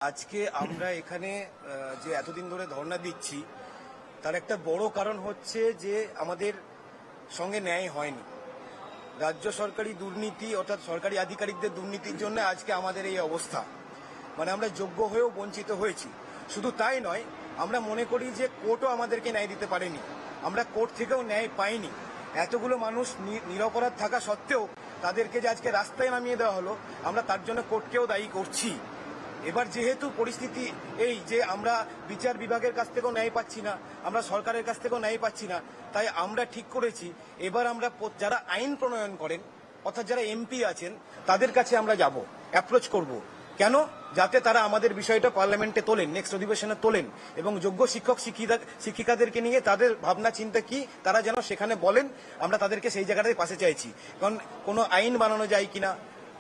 আজকে আমরা এখানে যে এতদিন ধরে ধর্ণা দিচ্ছি তার একটা বড় কারণ হচ্ছে যে আমাদের সঙ্গে ন্যায় হয়নি। রাজ্য সরকারি দুর্নীতি অর্থাৎ সরকারি আধিকারিকদের দুর্নীতির জন্য আজকে আমাদের এই অবস্থা। মানে আমরা যোগ্য হয়েও বঞ্চিত হয়েছি। শুধু তাই নয়, আমরা মনে করি যে কোর্টও আমাদেরকে ন্যায় দিতে পারেনি, আমরা কোর্ট থেকেও ন্যায় পাইনি। এতগুলো মানুষ নিরপরাধ থাকা সত্ত্বেও তাদেরকে যে আজকে রাস্তায় নামিয়ে দেওয়া হলো, আমরা তার জন্য কোর্টকেও দায়ী করছি। এবার যেহেতু পরিস্থিতি এই যে আমরা বিচার বিভাগের কাছ থেকেও ন্যায় পাচ্ছি না, আমরা সরকারের কাছ থেকেও ন্যায় পাচ্ছি না, তাই আমরা ঠিক করেছি এবার আমরা যারা আইন প্রণয়ন করেন অর্থাৎ যারা এমপি আছেন তাদের কাছে আমরা যাব, অ্যাপ্রোচ করব। কেন? যাতে তারা আমাদের বিষয়টা পার্লামেন্টে তোলেন, নেক্সট অধিবেশনে তোলেন এবং যোগ্য শিক্ষক শিক্ষিকাদেরকে নিয়ে তাদের ভাবনা চিন্তা কি তারা যেন সেখানে বলেন। আমরা তাদেরকে সেই জায়গাটায় পাশে চাইছি। কারণ কোনো আইন বানানো যায় কিনা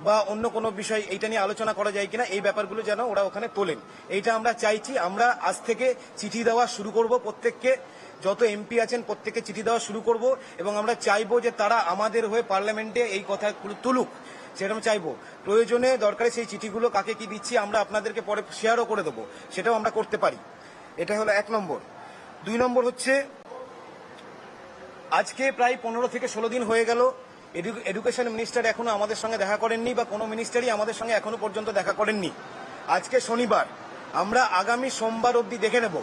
বা অন্য কোনো বিষয় এইটা নিয়ে আলোচনা করা যায় কিনা, এই ব্যাপারগুলো যেন ওরা ওখানে তোলেন, এইটা আমরা চাইছি। আমরা আজ থেকে চিঠি দেওয়া শুরু করব, প্রত্যেককে যত এমপি আছেন প্রত্যেককে চিঠি দেওয়া শুরু করব এবং আমরা চাইবো যে তারা আমাদের হয়ে পার্লামেন্টে এই কথাগুলো তুলুক, সেরকম চাইবো। প্রয়োজনে দরকারে সেই চিঠিগুলো কাকে কি দিচ্ছি আমরা আপনাদেরকে পরে শেয়ারও করে দেবো, সেটাও আমরা করতে পারি। এটা হলো 1 নম্বর। 2 নম্বর হচ্ছে আজকে প্রায় 15 থেকে 16 দিন হয়ে গেল এডুকেশন মিনিস্টার এখনো আমাদের সঙ্গে দেখা করেননি বা কোনো মিনিস্টারই আমাদের সঙ্গে এখনো পর্যন্ত দেখা করেননি। আজকে শনিবার, আমরা আগামী সোমবার অবধি দেখে নেব।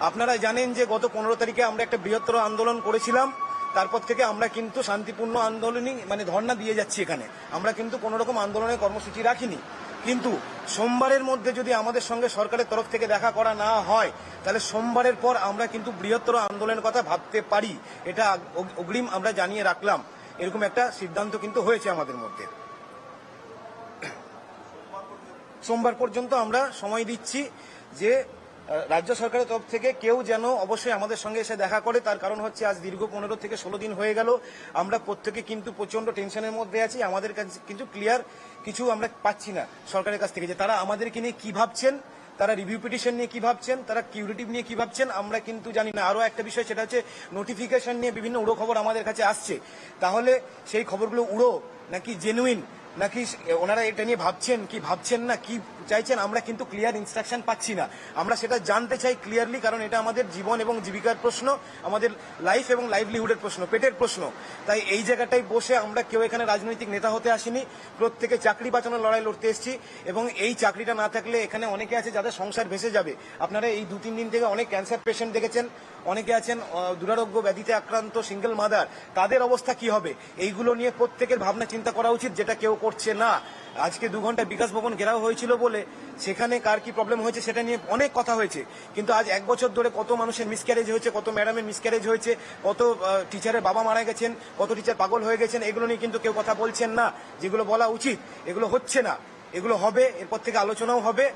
আপনারা জানেন যে গত 15 তারিখে আমরা একটা বৃহত্তর আন্দোলন করেছিলাম, তারপর থেকে আমরা কিন্তু শান্তিপূর্ণ আন্দোলনই মানে ধর্ণা দিয়ে যাচ্ছি এখানে, আমরা কিন্তু কোনো রকম আন্দোলনের কর্মসূচি রাখিনি। কিন্তু সোমবারের মধ্যে যদি আমাদের সঙ্গে সরকারের তরফ থেকে দেখা করা না হয় তাহলে সোমবারের পর আমরা কিন্তু বৃহত্তর আন্দোলনের কথা ভাবতে পারি, এটা অগ্রিম আমরা জানিয়ে রাখলাম। এরকম একটা সিদ্ধান্ত কিন্তু হয়েছে আমাদের মধ্যে। সোমবার পর্যন্ত আমরা সময় দিচ্ছি যে রাজ্য সরকারের তরফ থেকে কেউ যেন অবশ্যই আমাদের সঙ্গে এসে দেখা করে। তার কারণ হচ্ছে আজ দীর্ঘ 15 থেকে 16 দিন হয়ে গেল, আমরা প্রত্যেকে কিন্তু প্রচন্ড টেনশনের মধ্যে আছি। আমাদের কাছে কিন্তু ক্লিয়ার কিছু আমরা পাচ্ছি না সরকারের কাছ থেকে, যে তারা আমাদেরকে নিয়ে কি ভাবছেন, তারা রিভিউ পিটিশন নিয়ে কি ভাবছেন, তারা কিউরেটিভ নিয়ে কি ভাবছেন, আমরা কিন্তু জানি না। আরও একটা বিষয়, সেটা হচ্ছে নোটিফিকেশন নিয়ে বিভিন্ন উড়ো খবর আমাদের কাছে আসছে। তাহলে সেই খবরগুলো উড়ো নাকি জেনুইন, নাকি ওনারা এটা নিয়ে ভাবছেন কি ভাবছেন না, কি চাইছেন, আমরা কিন্তু ক্লিয়ার ইনস্ট্রাকশন পাচ্ছি না। আমরা সেটা জানতে চাই ক্লিয়ারলি, কারণ এটা আমাদের জীবন এবং জীবিকার প্রশ্ন, আমাদের লাইফ এবং লাইভলিহুডের প্রশ্ন, পেটের প্রশ্ন। তাই এই জায়গাটায় বসে আমরা কেউ এখানে রাজনৈতিক নেতা হতে আসিনি, প্রত্যেকে চাকরি বাঁচানোর লড়াই লড়তে এসেছি। এবং এই চাকরিটা না থাকলে এখানে অনেকে আছে যাদের সংসার ভেসে যাবে। আপনারা এই 2-3 দিন থেকে অনেক ক্যান্সার পেশেন্ট দেখেছেন, অনেকে আছেন দুরারোগ্য ব্যাধিতে আক্রান্ত সিঙ্গেল মাদার, তাদের অবস্থা কি হবে, এইগুলো নিয়ে প্রত্যেকের ভাবনা চিন্তা করা উচিত, যেটা কেউ করছে না। আজকে 2 ঘন্টা বিকাশ ভবন ঘেরাও হয়েছিল বলে সেখানে কার কি প্রবলেম হয়েছে সেটা নিয়ে অনেক কথা হয়েছে, কিন্তু আজ 1 বছর ধরে কত মানুষের মিসক্যারেজ হয়েছে, কত ম্যাডামের মিসক্যারেজ হয়েছে, কত টিচারের বাবা মারা গেছেন, কত টিচার পাগল হয়ে গেছেন, এগুলো নিয়ে কিন্তু কেউ কথা বলছেন না। যেগুলো বলা উচিত এগুলো হচ্ছে না, এগুলো হবে, এরপর থেকে আলোচনাও হবে।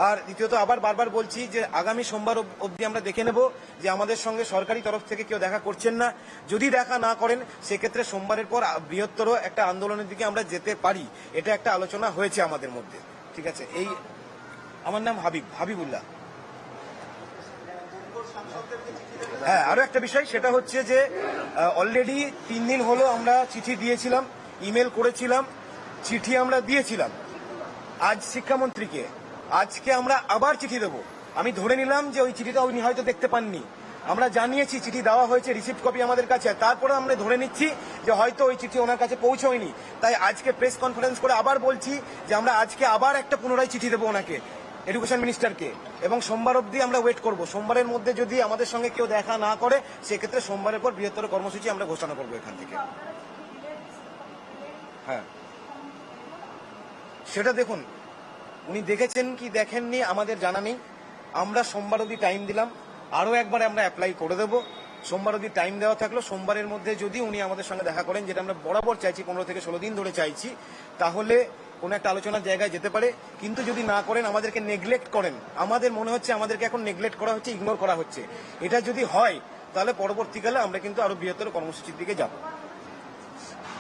আর দ্বিতীয়ত আবার বারবার বলছি যে আগামী সোমবার অবধি আমরা দেখে নেব যে আমাদের সঙ্গে সরকারি তরফ থেকে কেউ দেখা করছেন না। যদি দেখা না করেন সেক্ষেত্রে সোমবারের পর বৃহত্তর একটা আন্দোলনের দিকে আমরা যেতে পারি, এটা একটা আলোচনা হয়েছে আমাদের মধ্যে। ঠিক আছে, এই আমার নাম হাবিবুল্লাহ। হ্যাঁ, আরো একটা বিষয়, সেটা হচ্ছে যে অলরেডি 3 দিন হলো আমরা চিঠি দিয়েছিলাম, ইমেল করেছিলাম, চিঠি আমরা দিয়েছিলাম আজ শিক্ষামন্ত্রীকে। আজকে আমরা আবার চিঠি দেবো। আমি ধরে নিলাম যে ওই চিঠিটা উনি হয়তো দেখতে পাননি, আমরা জানিয়েছি চিঠি দেওয়া হয়েছে, রিসিপ্ট কপি আমাদের কাছে, তারপরে আমরা ধরে নিচ্ছি যে হয়তো ওই চিঠি ওনার কাছে পৌঁছয়নি। তাই আজকে প্রেস কনফারেন্স করে আবার বলছি যে আমরা আজকে আবার একটা পুনরায় চিঠি দেবো ওনাকে, এডুকেশন মিনিস্টারকে, এবং সোমবার অবধি আমরা ওয়েট করব। সোমবারের মধ্যে যদি আমাদের সঙ্গে কেউ দেখা না করে সেক্ষেত্রে সোমবারের পর বৃহত্তর কর্মসূচি আমরা ঘোষণা করবো এখান থেকে। হ্যাঁ, সেটা দেখুন, উনি দেখেছেন কি দেখেননি আমাদের জানা নেই। আমরা সোমবার অবধি টাইম দিলাম, আরও একবার আমরা অ্যাপ্লাই করে দেবো। সোমবার অবধি টাইম দেওয়া থাকলো, সোমবারের মধ্যে যদি উনি আমাদের সঙ্গে দেখা করেন, যেটা আমরা বরাবর চাইছি, 15 থেকে 16 দিন ধরে চাইছি, তাহলে কোনো একটা আলোচনার জায়গায় যেতে পারে। কিন্তু যদি না করেন, আমাদেরকে নেগলেক্ট করেন, আমাদের মনে হচ্ছে আমাদেরকে এখন নেগলেক্ট করা হচ্ছে, ইগনোর করা হচ্ছে, এটা যদি হয় তাহলে পরবর্তীকালে আমরা কিন্তু আরো বৃহত্তর কর্মসূচির দিকে যাব।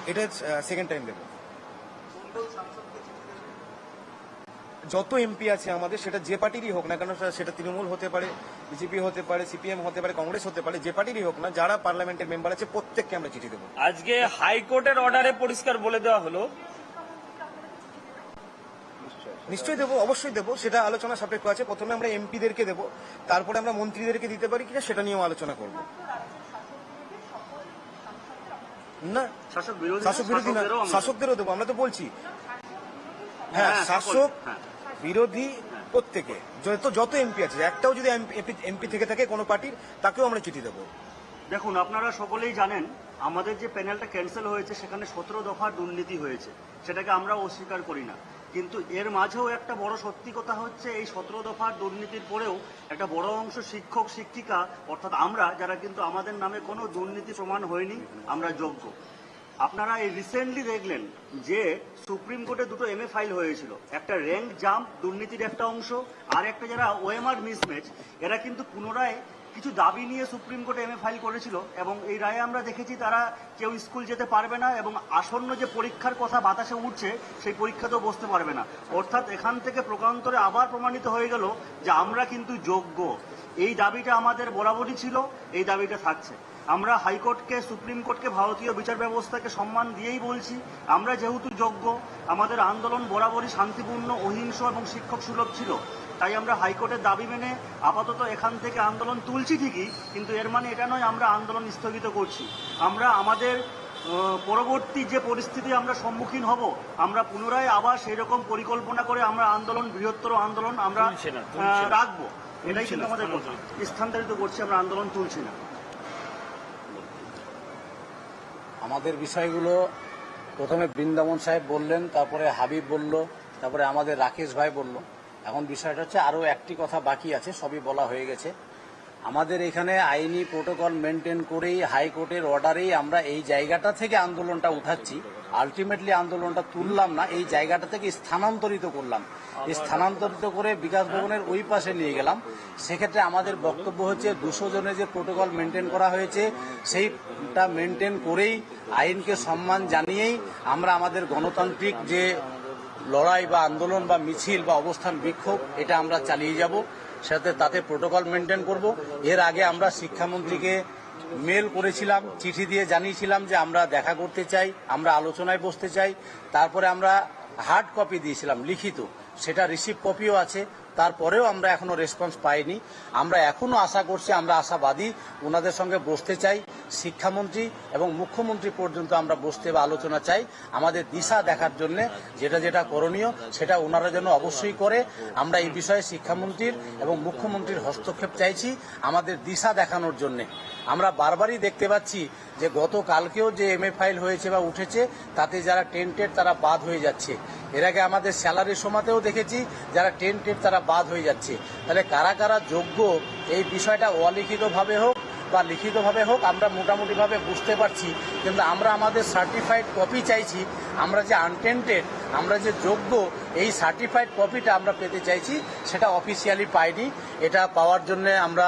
এটা সেকেন্ড টাইম দেবো। যত এমপি আছে আমাদের, সেটা যে পার্টিরই হোক না কেন, সেটা তৃণমূল হতে পারে, বিজেপি হতে পারে, সিপিএম হতে পারে, কংগ্রেস হতে পারে, যে পার্টিরই হোক না, যারা পার্লামেন্টের মেম্বার আছে প্রত্যেককে আমরা চিঠি দেবো। আজকে হাইকোর্টের অর্ডারে পরিষ্কার বলে দেওয়া হলো নিশ্চয়ই দেবো, অবশ্যই দেবো, সেটা আলোচনা সাপেক্ষ আছে। প্রথমে আমরা এমপিদেরকে দেবো, তারপরে আমরা মন্ত্রীদেরকে দিতে পারি কিনা সেটা নিয়েও আলোচনা করব। না, শাসক বিরোধী না, শাসকদেরও দেবো, আমরা তো বলছি। হ্যাঁ, শাসক বিরোধী প্রত্যেকে, যত এমপি আছে, একটাও যদি এমপি থেকে থাকে কোনো পার্টির, তাকেও আমরা চিঠি দেবো। দেখুন, আপনারা সকলেই জানেন আমাদের যে প্যানেলটা ক্যান্সেল হয়েছে সেখানে 17 দফার দুর্নীতি হয়েছে, সেটাকে আমরা অস্বীকার করি না। কিন্তু এর মাঝেও একটা বড় সত্যি কথা হচ্ছে, এই 17 দফার দুর্নীতির পরেও একটা বড় অংশ শিক্ষক শিক্ষিকা অর্থাৎ আমরা যারা, কিন্তু আমাদের নামে কোনো দুর্নীতি প্রমাণ হয়নি, আমরা যোগ্য। আপনারা এই রিসেন্টলি দেখলেন যে সুপ্রিম কোর্টে দুটো এমএ ফাইল হয়েছিল, একটা র্যাঙ্ক জাম্প দুর্নীতির একটা অংশ, আর একটা যারা ওএমআর মিসম্যাচ, এরা কিন্তু পুনরায় কিছু দাবি নিয়ে সুপ্রিম কোর্টে এমএ ফাইল করেছিল এবং এই রায়ে আমরা দেখেছি তারা কেউ স্কুল যেতে পারবে না এবং আসন্ন যে পরীক্ষার কথা বাতাসে উঠছে সেই পরীক্ষাতেও বসতে পারবে না। অর্থাৎ এখান থেকে প্রকারান্তরে আবার প্রমাণিত হয়ে গেল যে আমরা কিন্তু যোগ্য। এই দাবিটা আমাদের বরাবরই ছিল, এই দাবিটা থাকছে। আমরা হাইকোর্টকে, সুপ্রিম কোর্টকে, ভারতীয় বিচার ব্যবস্থাকে সম্মান দিয়েই বলছি, আমরা যেহেতু যোগ্য, আমাদের আন্দোলন বরাবরই শান্তিপূর্ণ, অহিংস এবং শিক্ষক সুলভ ছিল, তাই আমরা হাইকোর্টের দাবি মেনে আপাতত এখান থেকে আন্দোলন তুলছি ঠিকই, কিন্তু এর মানে এটা নয় আমরা আন্দোলন স্থগিত করছি। আমরা আমাদের পরবর্তী যে পরিস্থিতি আমরা সম্মুখীন হব, আমরা পুনরায় আবার সেই রকম পরিকল্পনা করে আমরা আন্দোলন, বৃহত্তর আন্দোলন আমরা রাখবো। এটাই কিন্তু আমাদের কথা, স্থানান্তরিত করছি, আমরা আন্দোলন তুলছি না। আমাদের বিষয়গুলো প্রথমে বৃন্দাবন সাহেব বললেন, তারপরে হাবিব বলল, তারপরে আমাদের রাকেশ ভাই বলল। এখন বিষয়টা হচ্ছে আরও একটি কথা বাকি আছে, সবই বলা হয়ে গেছে। আমাদের এখানে আইনি প্রোটোকল মেনটেন করেই, হাইকোর্টের অর্ডারেই আমরা এই জায়গাটা থেকে আন্দোলনটা উঠাচ্ছি। আলটিমেটলি আন্দোলনটা তুললাম না, এই জায়গাটা থেকে স্থানান্তরিত করলাম। স্থানান্তরিত করে বিকাশ ভবনের ওই পাশে নিয়ে গেলাম। সেক্ষেত্রে আমাদের বক্তব্য হচ্ছে 200 জনের যে প্রোটোকল মেনটেন করা হয়েছে সেইটা মেনটেন করেই, আইনকে সম্মান জানিয়েই আমরা আমাদের গণতান্ত্রিক যে লড়াই বা আন্দোলন বা মিছিল বা অবস্থান বিক্ষোভ, এটা আমরা চালিয়ে যাব। তাতে প্রোটোকল মেনটেন করব। এর আগে আমরা শিক্ষামন্ত্রীকে মেল করেছিলাম, চিঠি দিয়ে জানিয়েছিলাম যে আমরা দেখা করতে চাই, আমরা আলোচনায় বসতে চাই। তারপরে আমরা হার্ড কপি দিয়েছিলাম, লিখিত, সেটা রিসিভ কপিও আছে। তারপরেও আমরা এখনো রেসপন্স পাইনি। আমরা এখনো আশা করছি, আমরা আশাবাদী, ওনাদের সঙ্গে বসতে চাই। শিক্ষামন্ত্রী এবং মুখ্যমন্ত্রী পর্যন্ত আমরা বসতে বা আলোচনা চাই, আমাদের দিশা দেখার জন্য যেটা যেটা করণীয় সেটা ওনারা যেন অবশ্যই করে। আমরা এই বিষয়ে শিক্ষামন্ত্রীর এবং মুখ্যমন্ত্রীর হস্তক্ষেপ চাইছি আমাদের দিশা দেখানোর জন্য। আমরা বারবারই দেখতে পাচ্ছি যে গতকালকেও যে এমএ ফাইল হয়েছে বা উঠেছে, তাতে যারা টেন্টেড তারা বাদ হয়ে যাচ্ছে। এর আগে আমাদের স্যালারির সময়তেও দেখেছি যারা টেন্টেড তারা বাদ হয়ে যাচ্ছে। তাহলে কারা কারা যোগ্য, এই বিষয়টা অলিখিতভাবে হোক বা লিখিতভাবে হোক আমরা মোটামুটিভাবে বুঝতে পারছি, কিন্তু আমরা আমাদের সার্টিফাইড কপি চাইছি। আমরা যে আনটেন্টেড, আমরা যে যোগ্য, এই সার্টিফাইড কপিটা আমরা পেতে চাইছি, সেটা অফিসিয়ালি পাইনি। এটা পাওয়ার জন্য আমরা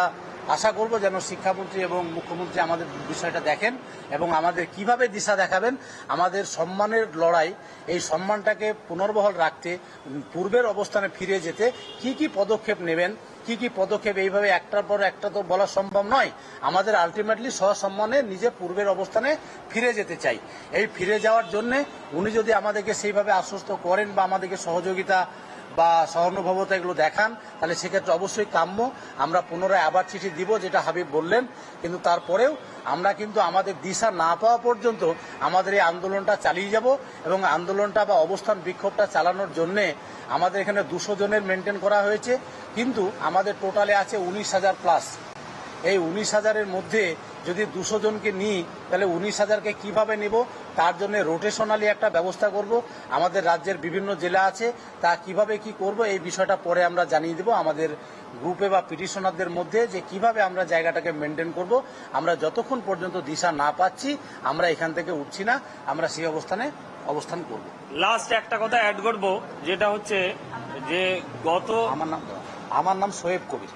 আশা করব যেন শিক্ষামন্ত্রী এবং মুখ্যমন্ত্রী আমাদের বিষয়টা দেখেন এবং আমাদের কিভাবে দিশা দেখাবেন। আমাদের সম্মানের লড়াই, এই সম্মানটাকে পুনর্বহাল রাখতে, পূর্বের অবস্থানে ফিরে যেতে কি কি পদক্ষেপ নেবেন, কি কি পদক্ষেপ, এইভাবে একটার পর একটা তো বলা সম্ভব নয়। আমাদের আলটিমেটলি সসম্মানে নিজে পূর্বের অবস্থানে ফিরে যেতে চাই। এই ফিরে যাওয়ার জন্য উনি যদি আমাদেরকে সেইভাবে আশ্বস্ত করেন বা আমাদেরকে সহযোগিতা বা সহানুভবতা এগুলো দেখান, তাহলে সেক্ষেত্রে অবশ্যই কাম্য। আমরা পুনরায় আবার চিঠি দিব, যেটা হাবিব বললেন। কিন্তু তারপরেও আমরা কিন্তু আমাদের দিশা না পাওয়া পর্যন্ত আমাদের এই আন্দোলনটা চালিয়ে যাব এবং আন্দোলনটা বা অবস্থান বিক্ষোভটা চালানোর জন্যে আমাদের এখানে 200 জনের মেনটেন করা হয়েছে, কিন্তু আমাদের টোটালে আছে 19,000 প্লাস। এই 19,000-এর মধ্যে যদি 200 জনকে নিই, তাহলে 19,000-কে কীভাবে নেব, তার জন্য রোটেশনালি একটা ব্যবস্থা করব। আমাদের রাজ্যের বিভিন্ন জেলা আছে, তা কিভাবে কি করব এই বিষয়টা পরে আমরা জানিয়ে দেব আমাদের গ্রুপে বা পিটিশনারদের মধ্যে, যে কিভাবে আমরা জায়গাটাকে মেনটেন করব। আমরা যতক্ষণ পর্যন্ত দিশা না পাচ্ছি আমরা এখান থেকে উঠছি না, আমরা সেই অবস্থান করব। লাস্ট একটা কথা অ্যাড করব, যেটা হচ্ছে যে আমার নাম সোয়েব কবির।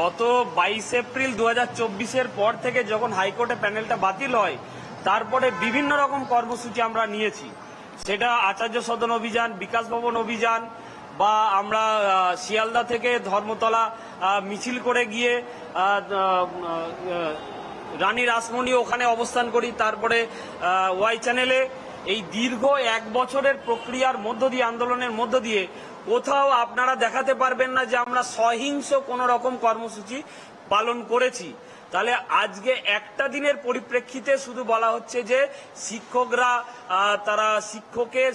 গত 22 এপ্রিল 2024-এর পর থেকে যখন হাইকোর্টে প্যানেলটা বাতিল হয়, তারপরে বিভিন্ন রকম কর্মসূচি আমরা নিয়েছি। সেটা আচার্য সদন অভিযান, বিকাশ ভবন অভিযান, বা আমরা শিয়ালদা থেকে ধর্মতলা মিছিল করে গিয়ে রানী রাসমণি ওখানে অবস্থান করি, তারপরে ওয়াই চ্যানেলে এই দীর্ঘ 1 বছরের প্রক্রিয়ার মধ্য দিয়ে, আন্দোলনের মধ্য দিয়ে কোথাও আপনারা দেখাতে পারবেন না যে আমরা সহিংস কোন রকম কর্মসূচি পালন করেছি। তাহলে আজকে একটা দিনের পরিপ্রেক্ষিতে শুধু বলা হচ্ছে যে শিক্ষকরা তারা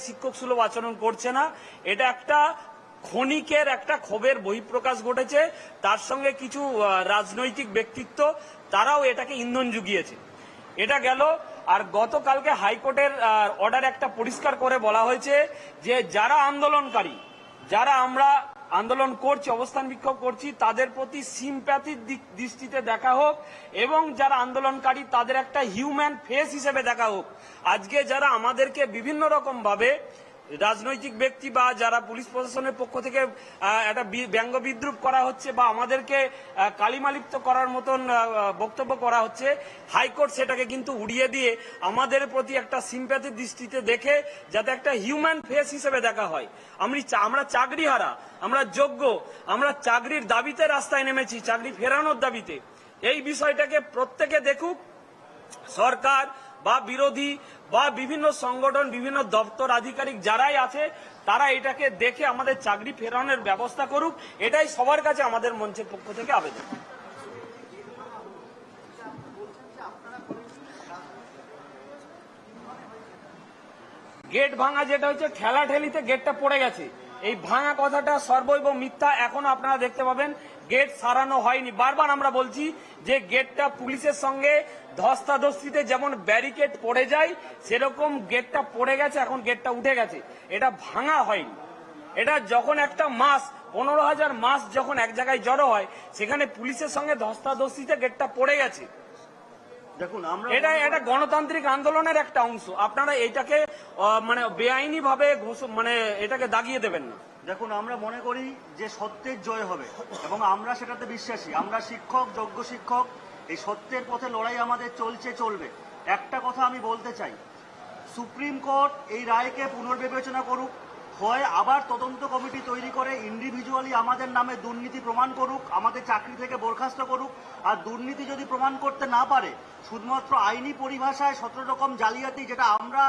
শিক্ষক সুলভ আচরণ করছে না, এটা একটা ক্ষণিকের একটা ক্ষোভের বহিঃপ্রকাশ ঘটেছে। তার সঙ্গে কিছু রাজনৈতিক ব্যক্তিত্ব তারাও এটাকে ইন্ধন জুগিয়েছে। এটা গেল। আর গতকালকে হাইকোর্টের অর্ডার একটা পরিষ্কার করে বলা হয়েছে যে যারা আন্দোলনকারী, যারা আমরা আন্দোলন করছি, অবস্থান বিক্ষোভ করছি, তাদের প্রতি সিম্প্যাথির দৃষ্টিতে দেখা হোক এবং যারা আন্দোলনকারী তাদের একটা হিউম্যান ফেস হিসেবে দেখা হোক। আজকে যারা আমাদেরকে বিভিন্ন রকম ভাবে রাজনৈতিক ব্যক্তি বা যারা পুলিশ প্রশাসনের পক্ষ থেকে একটা ব্যঙ্গ বিদ্রুপ করা হচ্ছে বা আমাদেরকে কালিমালিপ্ত করার মতন বক্তব্য করা হচ্ছে, হাইকোর্ট সেটাকে কিন্তু উড়িয়ে দিয়ে আমাদের প্রতি একটা সিম্প্যাথির দৃষ্টিতে দেখে যাতে একটা হিউম্যান ফেস হিসেবে দেখা হয়। আমরা চাকরিহারা, আমরা যোগ্য, আমরা চাকরির দাবিতে রাস্তায় নেমেছি, চাকরি ফেরানোর দাবিতে। এই বিষয়টাকে প্রত্যেকে দেখুক, সরকার বা বিরোধী বা বিভিন্ন সংগঠন, বিভিন্ন দপ্তর আধিকারিক যারাই আছে তারা এটাকে দেখে আমাদের চাকরি ফেরানোর ব্যবস্থা করুক। এটাই সবার কাছে আমাদের মঞ্চের পক্ষ থেকে আবেদন। গেট ভাঙা যেটা হচ্ছে ঠেলাঠেলিতে গেটটা পড়ে গেছে, এই ভাঙা কথাটা সর্বৈব মিথ্যা। এখনো আপনারা দেখতে পাবেন গেট সারানো হয়নি। বারবার আমরা বলছি যে গেটটা পুলিশের সঙ্গে ধস্তাধস্তিতে যেমন ব্যারিকেড পড়ে যায় সেরকম গেটটা পড়ে গেছে, এখন গেটটা উঠে গেছে, এটা ভাঙা হয়নি। এটা যখন একটা মাস 15,000 মাস যখন এক জায়গায় জড়ো হয় সেখানে পুলিশের সঙ্গে ধস্তাধস্তিতে গেটটা পড়ে গেছে। দেখুন, আমরা এটা গণতান্ত্রিক আন্দোলনের একটা অংশ। আপনারা এটাকে মানে বেআইনি ভাবে মানে এটাকে দাগিয়ে দেবেন না। দেখুন, আমরা মনে করি যে সত্যের জয় হবে এবং আমরা সেটাতে বিশ্বাসী। আমরা শিক্ষক, যোগ্য শিক্ষক, এই সত্যের পথে লড়াই আমাদের চলবে। একটা কথা আমি বলতে চাই, সুপ্রিম কোর্ট এই রায়কে পুনর্বিবেচনা করুক, হয় আবার তদন্ত কমিটি তৈরি করে ইন্ডিভিজুয়ালি আমাদের নামে দুর্নীতি প্রমাণ করুক, আমাদের চাকরি থেকে বরখাস্ত করুক। আর দুর্নীতি যদি প্রমাণ করতে না পারে, শুধুমাত্র আইনি পরিভাষায় 17 রকম জালিয়াতি যেটা আমরা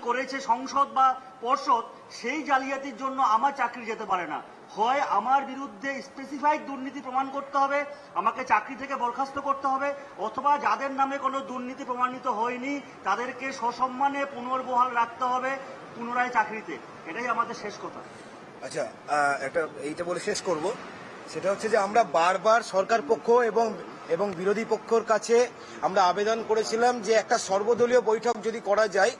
করেছে সংসদ বা পর্ষদ, সেই জালিয়াতির জন্য আমার চাকরি যেতে পারে না। হয় আমার বিরুদ্ধে স্পেসিফাইড দুর্নীতি প্রমাণ করতে হবে, আমাকে চাকরি থেকে বরখাস্ত করতে হবে, অথবা যাদের নামে কোনো দুর্নীতি প্রমাণিত হয়নি তাদেরকে সসম্মানে পুনর্বহাল রাখতে হবে পুনরায় চাকরিতে। এটাই আমাদের শেষ কথা। আচ্ছা, এইটা বলে শেষ করব। সেটা হচ্ছে যে আমরা বারবার সরকার পক্ষ এবং বিরোধী পক্ষের কাছে আমরা আবেদন করেছিলাম যে একটা সর্বদলীয় বৈঠক যদি করা যায়,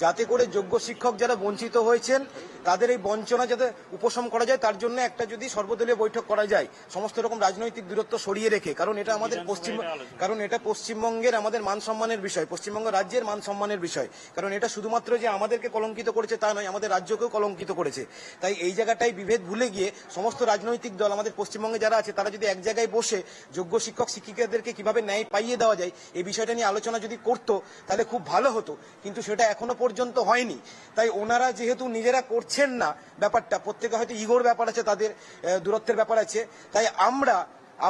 যাতে করে যোগ্য শিক্ষক যারা বঞ্চিত হয়েছেন তাদের এই বঞ্চনা যাতে উপশম করা যায়, তার জন্য একটা যদি সর্বদলীয় বৈঠক করা যায় সমস্ত রকম রাজনৈতিক দূরত্ব সরিয়ে রেখে। কারণ এটা আমাদের পশ্চিমবঙ্গের আমাদের মান সম্মানের বিষয়, পশ্চিমবঙ্গ রাজ্যের মান সম্মানের বিষয়। কারণ এটা শুধুমাত্র যে আমাদেরকে কলঙ্কিত করেছে তা নয়, আমাদের রাজ্যকেও কলঙ্কিত করেছে। তাই এই জায়গাটাই বিভেদ ভুলে গিয়ে সমস্ত রাজনৈতিক দল আমাদের পশ্চিমবঙ্গে যারা আছে তারা যদি এক জায়গায় বসে যোগ্য শিক্ষক শিক্ষিকাদেরকে কিভাবে ন্যায় পাইয়ে দেওয়া যায় এই বিষয়টা নিয়ে আলোচনা যদি করতো তাহলে খুব ভালো হতো, কিন্তু সেটা এখনো পর্যন্ত হয়নি। তাই ওনারা যেহেতু নিজেরা করছেন না ব্যাপারটা, প্রত্যেকে হয়তো ইগোর ব্যাপার আছে, তাদের দূরত্বের ব্যাপার আছে, তাই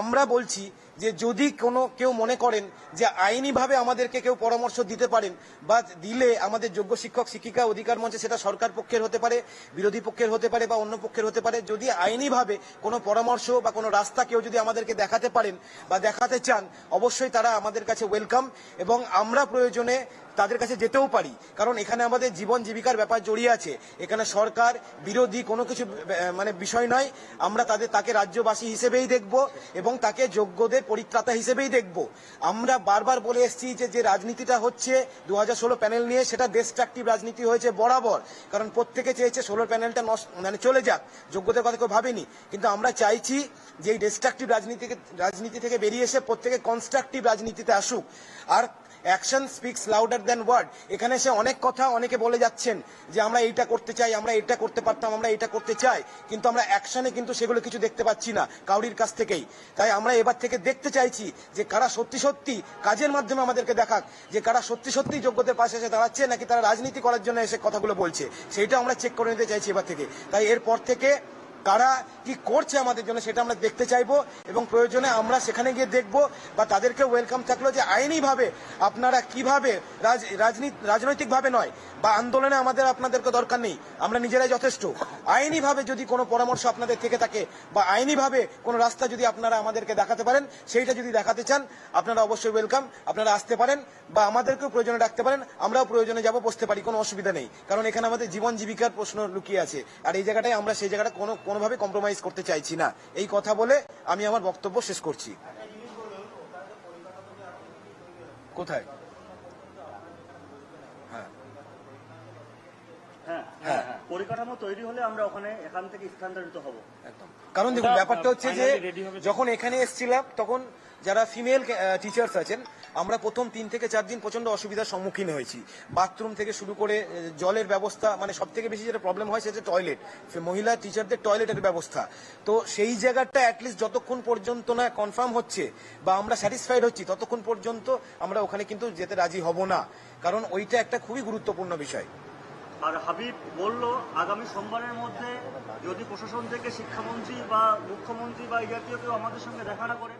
আমরা বলছি যে যদি কেউ মনে করেন যে আইনিভাবে আমাদেরকে কেউ পরামর্শ দিতে পারেন বা দিলে আমাদের যোগ্য শিক্ষক শিক্ষিকা অধিকার মঞ্চে, সেটা সরকার পক্ষের হতে পারে, বিরোধী পক্ষের হতে পারে বা অন্য পক্ষের হতে পারে, যদি আইনিভাবে কোনো পরামর্শ বা কোনো রাস্তা কেউ যদি আমাদেরকে দেখাতে পারেন বা দেখাতে চান, অবশ্যই তারা আমাদের কাছে ওয়েলকাম এবং আমরা প্রয়োজনে তাদের কাছে যেতেও পারি। কারণ এখানে আমাদের জীবন জীবিকার ব্যাপার জড়িয়ে আছে, এখানে সরকার বিরোধী কোনো কিছু মানে বিষয় নয়। আমরা তাকে রাজ্যবাসী হিসেবেই দেখব এবং তাকে যোগ্যদের পরিত্রাতা হিসেবেই দেখব। আমরা বারবার বলে এসেছি যে রাজনীতিটা হচ্ছে 2016 প্যানেল নিয়ে, সেটা ডিস্ট্রাকটিভ রাজনীতি হয়েছে বরাবর। কারণ প্রত্যেকে চেয়েছে 16 প্যানেলটা মানে চলে যাক, যোগ্যতার কথা কেউ ভাবেনি। কিন্তু আমরা চাইছি যে এই ডিস্ট্রাকটিভ রাজনীতি থেকে বেরিয়ে এসে প্রত্যেকে কনস্ট্রাকটিভ রাজনীতিতে আসুক। আর action speaks louder than word. এখানে এসে অনেক কথা অনেকে বলে যাচ্ছেন যে আমরা এইটা করতে চাই, আমরা এটা করতে পারতাম, আমরা এটা করতে চাই, কিন্তু আমরা অ্যাকশনে কিন্তু সেগুলো কিছু দেখতে পাচ্ছি না কাউরির কাছ থেকেই। তাই আমরা এবার থেকে দেখতে চাইছি যে কারা সত্যি সত্যি কাজের মাধ্যমে আমাদেরকে দেখাক যে কারা সত্যি সত্যি যোগ্যতার পাশে এসে দাঁড়াচ্ছে নাকি তারা রাজনীতি করার জন্য এসে কথাগুলো বলছে, সেইটা আমরা চেক করে নিতে চাইছি এবার থেকে। তাই এরপর থেকে কারা কি করছে আমাদের জন্য সেটা আমরা দেখতে চাইবো, এবং প্রয়োজনে আমরা সেখানে গিয়ে দেখব, বা তাদেরকে ওয়েলকাম থাকলো যে আইনিভাবে আপনারা কিভাবে রাজনৈতিকভাবে নয় বা আন্দোলনে আপনাদেরকে দরকার নেই, আমরা নিজেরাই যথেষ্ট। আইনিভাবে যদি কোনো পরামর্শ আপনাদের থেকে থাকে বা আইনিভাবে কোনো রাস্তা যদি আপনারা আমাদেরকে দেখাতে পারেন, সেইটা যদি দেখাতে চান আপনারা অবশ্যই ওয়েলকাম, আপনারা আসতে পারেন বা আমাদেরকেও প্রয়োজনে ডাকতে পারেন, আমরাও প্রয়োজনে যাব, বসতে পারি, কোনো অসুবিধা নেই। কারণ এখানে আমাদের জীবন জীবিকার প্রশ্ন লুকিয়ে আছে, আর এই জায়গাটায় আমরা সেই জায়গাটা কোনোভাবে কম্প্রোমাইজ করতে চাইছি না। এই কথা বলে আমি আমার বক্তব্য শেষ করছি। কোথায়? হ্যাঁ, পরিকাঠামো তৈরি হলে আমরা এখান থেকে স্থানান্তরিত হব একদম। কারণ দেখুন ব্যাপারটা হচ্ছে যে যখন এখানে এসেছিলাম তখন যারা ফিমেল টিচার্স আছেন, আমরা প্রথম 3 থেকে 4 দিন প্রচন্ড অসুবিধার সম্মুখীন হয়েছি। বাথরুম থেকে শুরু করে জলের ব্যবস্থা, মানে সব থেকে বেশি যেটা প্রবলেম হয় সেটা টয়লেট, মহিলা টিচারদের টয়লেটের ব্যবস্থা। তো সেই জায়গাটা অ্যাটলিস্ট যতক্ষণ পর্যন্ত না কনফার্ম হচ্ছে বা আমরা স্যাটিসফাইড হচ্ছি ততক্ষণ পর্যন্ত আমরা ওখানে কিন্তু যেতে রাজি হব না, কারণ ওইটা একটা খুবই গুরুত্বপূর্ণ বিষয়। আর হাবিব বলল আগামী সোমবারের মধ্যে যদি প্রশাসন থেকে শিক্ষামন্ত্রী বা মুখ্যমন্ত্রী বা এই জাতীয় কেউ আমাদের সঙ্গে দেখা না করে